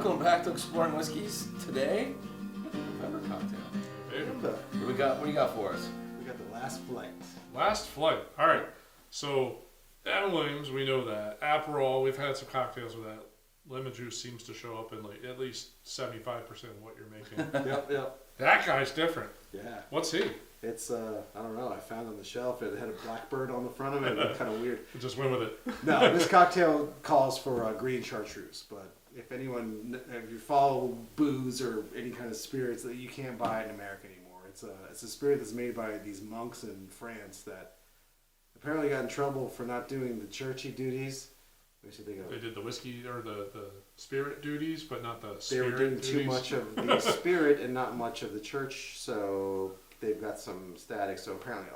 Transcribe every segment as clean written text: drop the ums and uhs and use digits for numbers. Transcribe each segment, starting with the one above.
Welcome back to Exploring Whiskeys. Today, November cocktail. What do you got for us? We got the Last Flight. Last Flight. All right. So, Evan Williams, we know that. Aperol, we've had some cocktails with that. Lemon juice seems to show up in like at least 75% of what you're making. Yep. That guy's different. Yeah. What's he? It's, I don't know, I found it on the shelf. It had a blackbird on the front of it. It looked kind of weird. Just went with it. No, this cocktail calls for Green Chartreuse, but if you follow booze or any kind of spirits, that you can't buy it in America anymore. It's a spirit that's made by these monks in France that apparently got in trouble for not doing the churchy duties. They did the whiskey or the spirit duties, but not the They spirit were doing duties. too much of the spirit and not much of the church, so they've got some static. So apparently,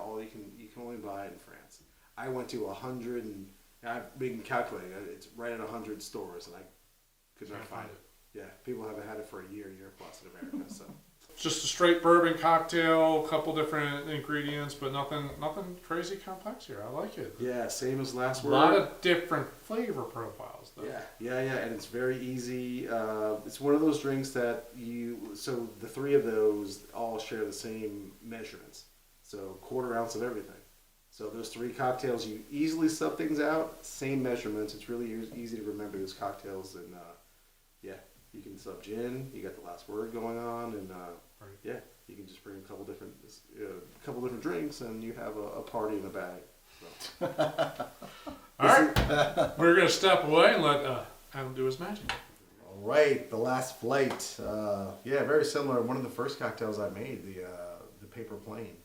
you can only buy it in France. I went to 100, and I've been calculating. It's right at 100 stores, and I could not find it. Yeah, people haven't had it for a year plus in America. So Just a straight bourbon cocktail, a couple different ingredients, but nothing crazy complex here. I like it. yeah, same as last A word. lot of different flavor profiles, though. Yeah, and it's very easy. It's one of those drinks that so the three of those all share the same measurements. So 1/4 ounce of everything. So those three cocktails, you easily sub things out, same measurements. It's really easy to remember those cocktails, and you can sub gin. You got the last word going on, and Right. you can just bring a couple different drinks, and you have a party in the bag. So. All right. We're going to step away and let Adam do his magic. All right, the Last Flight. Very similar. One of the first cocktails I made, the Paper Plane,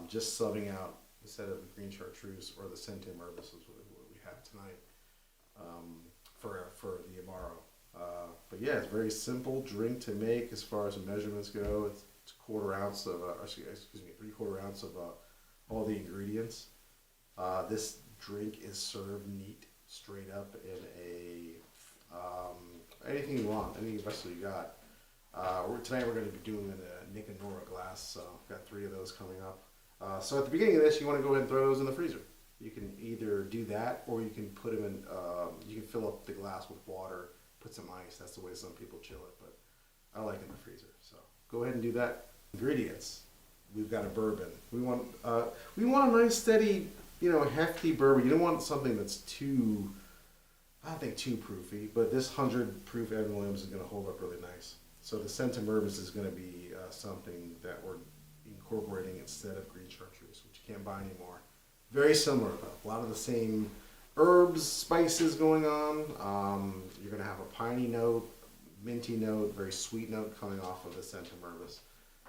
just subbing out instead of the Green Chartreuse or the Centum Herbis is what we have tonight for the Amaro. But yeah, it's a very simple drink to make as far as the measurements go. It's 1/4 ounce of, 3/4 ounce of all the ingredients. This drink is served neat, straight up in anything you want, any vessel you got. Tonight we're going to be doing in a Nick and Nora glass, so I've got 3 of those coming up. So at the beginning of this, you want to go ahead and throw those in the freezer. You can either do that, or you can put them in. You can fill up the glass with water, put some ice. That's the way some people chill it, but I like it in the freezer. So go ahead and do that. Ingredients: we've got a bourbon. We want a nice, steady, hefty bourbon. You don't want something that's too proofy, but this 100 proof Evan Williams is going to hold up really nice. So the Centum Herbis is going to be something that we're incorporating instead of Green Chartreuse, which you can't buy anymore. Very similar, though. A lot of the same herbs, spices going on. You're going to have a piney note, minty note, very sweet note coming off of the Centum Herbis.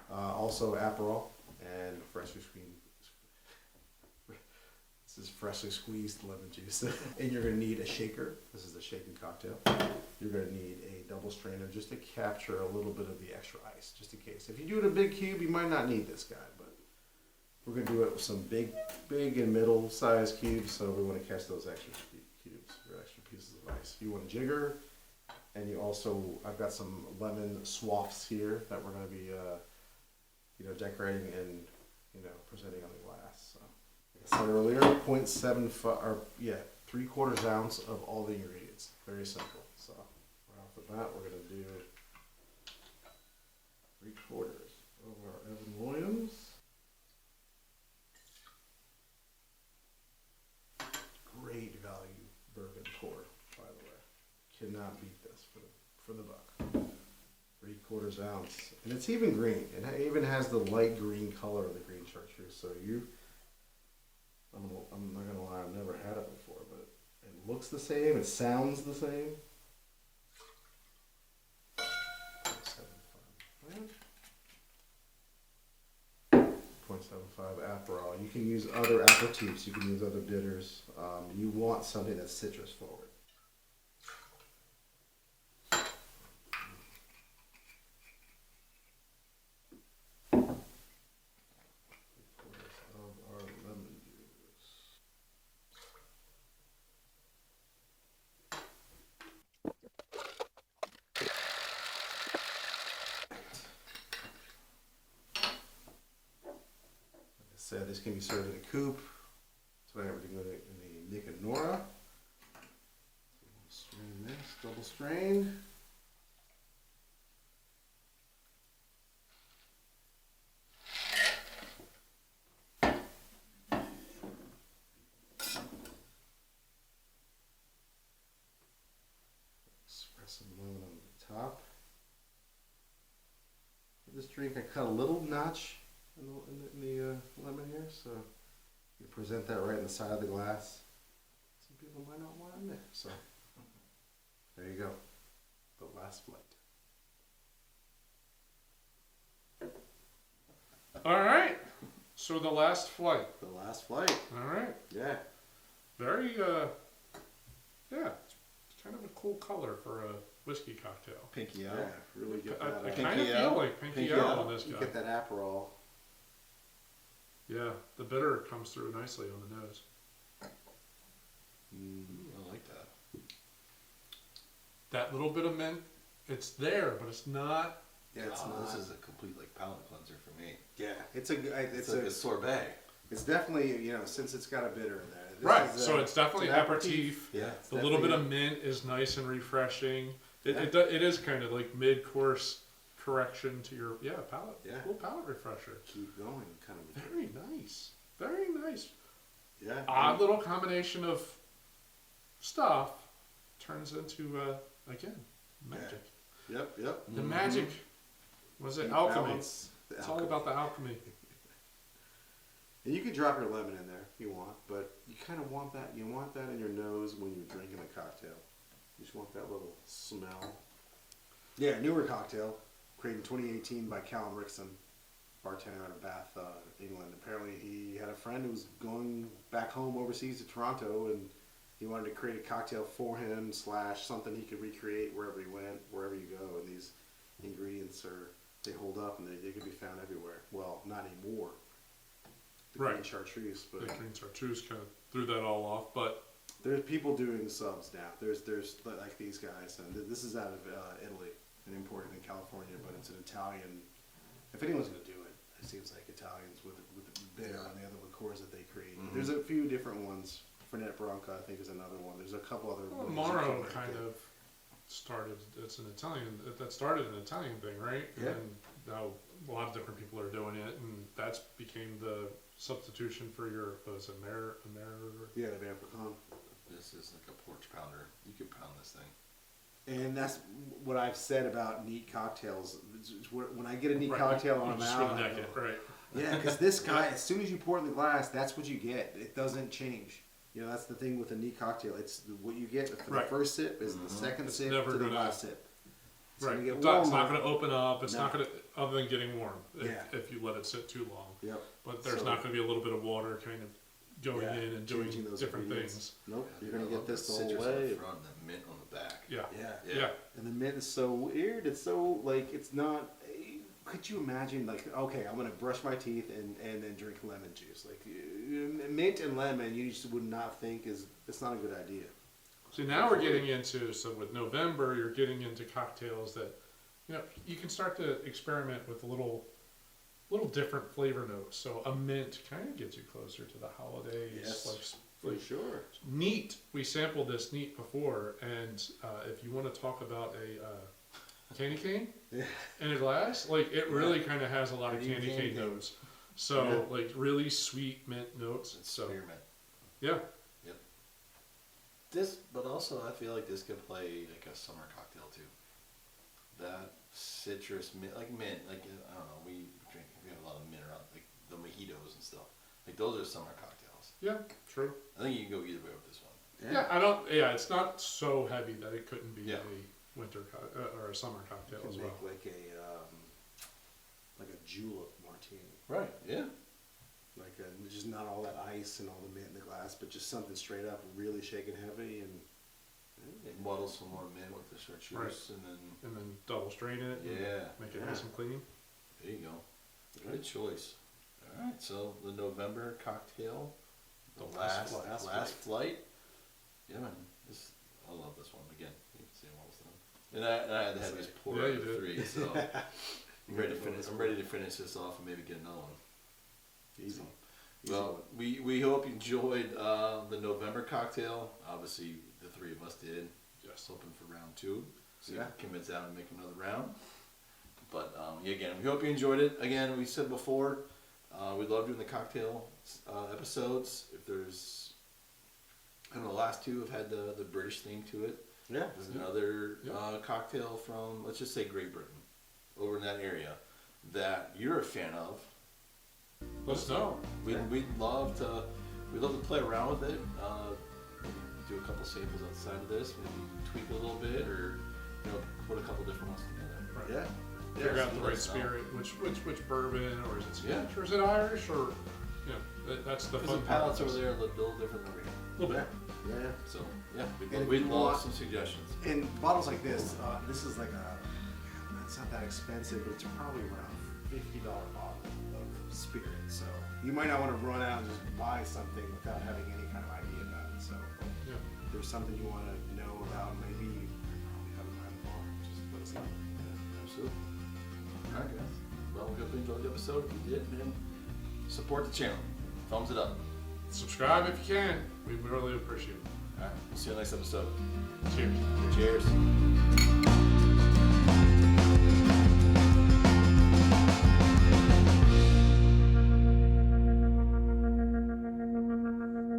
Also Aperol and freshly squeezed lemon juice. And you're going to need a shaker. This is the shaken cocktail. You're going to need a double strainer just to capture a little bit of the extra ice, just in case. If you do it in a big cube, you might not need this guy, but we're going to do it with some big and middle sized cubes, so we want to catch those extra cubes or extra pieces of ice. You want a jigger, and I've got some lemon swafts here that we're going to be, decorating and, presenting on the glass. So, like I said earlier, 0.75, or 3/4 ounce of all the ingredients. Very simple. So, right off the bat, we're going to do 3/4 of our Evan Williams. Great value bourbon pour, by the way. Cannot beat this for the buck. 3/4 ounce, and it's even green. It even has the light green color of the Green Chartreuse. So I'm not gonna lie, I've never had it before, but it looks the same. It sounds the same. 0.75 Aperol. You can use other aperitifs. You can use other bitters. You want something that's citrus forward. Of our lemon juice. Said this can be served in a coupe. Tonight we're doing it in the Nick and Nora. So we'll strain this, double strain. this drink, I cut a little notch in the lemon here, so you present that right in the side of the glass. Some people might not want it in there, so there you go. The last flight. All right. So the last flight. The last flight. All right. Yeah. Very, yeah, it's kind of a cool color for a whiskey cocktail. Pinky out. Yeah, really get I that. kind of feel like pinky out on this You guy. get that Aperol. Yeah, the bitter comes through nicely on the nose. I like that. That little bit of mint, it's there, but it's not. Yeah, it's not. This is a complete like palate cleanser for me. Yeah, it's like a sorbet. It's definitely, since it's got a bitter in there. Right, so it's definitely an aperitif. Yeah. The little bit of mint is nice and refreshing. It is kind of like mid-course correction to your palate. Yeah. Cool palate refresher. Keep going, kind of. Very nice. Very nice. Yeah. Odd little combination of stuff turns into again magic. Yep. The magic was it Keep alchemy? balance, the It's alchemy. all about the alchemy. And you can drop your lemon in there if you want, but you kind of want that. You want that in your nose when you're drinking a cocktail. You just want that little smell. Yeah, newer cocktail, created in 2018 by Callum Rickson, bartender out of Bath, England. Apparently, he had a friend who was going back home overseas to Toronto, and he wanted to create a cocktail for him / something he could recreate wherever he went, wherever you go. And these ingredients they hold up and they can be found everywhere. Well, not anymore. The Right. Green Chartreuse, but The Green Chartreuse kind of threw that all off, but there's people doing subs now. There's like these guys, and this is out of Italy and imported in California, but it's an Italian. If anyone's gonna do it, it seems like Italians with the bitter and the other liqueurs that they create. Mm-hmm. There's a few different ones. Fernet Branca, I think, is another one. There's a couple other. well, ones that Amaro you can kind get. of started. It's an Italian. That started an Italian thing, right? Yeah. And now a lot of different people are doing it, and that's became the substitution for your Yeah, the Van Pecan. This is like a porch pounder. You could pound this thing. And that's what I've said about neat cocktails. When I get a neat Right, cocktail you on a just mouth, swing the neck in, right? yeah, because this guy, as soon as you pour it in the glass, that's what you get. It doesn't change. That's the thing with a neat cocktail. It's what you get for Right. the first sip is the second It's sip never to the gonna- last sip. It's Right. gonna get It's not warmer. going to open up. It's No. not going to, other than getting warm, Yeah. if you let it sit too long. Yep. But there's So- not going to be a little bit of water kind of going Yeah, in and changing doing those different ingredients. things. Nope. You're I gonna get love this the whole citrus on way. the front and the mint on the back. Yeah. Yeah. Yeah. And the mint is so weird. It's so like it's not. Could you imagine like okay, I'm gonna brush my teeth and then drink lemon juice like mint and lemon? You just would not think it's not a good idea. See, now we're getting into, so with November, you're getting into cocktails that, you can start to experiment with little different flavor notes. So a mint kind of gets you closer to the holidays. Yes. Like sure. neat. We sampled this neat before, and if you want to talk about a candy cane Yeah. in a glass, like it really kind of has a lot of Candy candy cane cane notes. So Yeah. like really sweet mint notes. It's So spearmint. yeah, This, but also I feel like this could play like a summer cocktail too. That citrus mint, like mint, like I don't know, we have a lot of mint around, like the mojitos and stuff. Like those are summer cocktails. yeah, true. I think you can go either way with this one. Yeah, I don't. Yeah, it's not so heavy that it couldn't be Yeah. a winter or a summer cocktail You as can well. make like a julep martini. Right. Yeah. Like just not all that ice and all the mint in the glass, but just something straight up, really shaken heavy, and Muddle some more mint with the chartreuse, and then And then double strain it. and yeah, Make it Yeah. nice and clean. there you go. Good choice. All right, so the November cocktail, the last flight. Yeah, man, I love this one. Again, you can see I'm almost done. And I had to have this pour Yeah, out you of did. 3, so I'm ready to finish. I'm ready to finish this off and maybe get another one. easy. Well, we hope you enjoyed the November cocktail. Obviously, the 3 of us did. Yes. Hoping for round 2. See if Yeah. we can convince Adam to make another round. But again, we hope you enjoyed it. Again, we said before, we love doing the cocktail episodes. If there's, I don't know, the last 2 have had the British theme to it. Yeah. There's another Yeah. cocktail from, let's just say, Great Britain, over in that area. that you're a fan of, Let us know. we'd love to play around with it. Maybe do a couple samples outside of this, maybe tweak it a little bit, or put a couple different ones together. Right. Yeah. Figure out the right let us know. spirit, which bourbon, or is it Scotch, Yeah. or is it Irish, or that's the Because fun the part. palates over there are a little different than over here. A little bit. Yeah. So yeah, And we'd if you love want- some suggestions. And bottles like this, this is like it's not that expensive, but it's probably around $50 bottle of spirit. So you might not want to run out and just buy something without having any kind of idea about it. So Yeah. if there's something you want to know about, maybe you probably have it around the bar. Just let us know. Yeah, absolutely. All right, guys. Well, we hope you enjoyed the episode. If you did, man, support the channel. Thumbs it up. Subscribe if you can. We really appreciate it. All right. We'll see you in the next episode. Cheers. Cheers.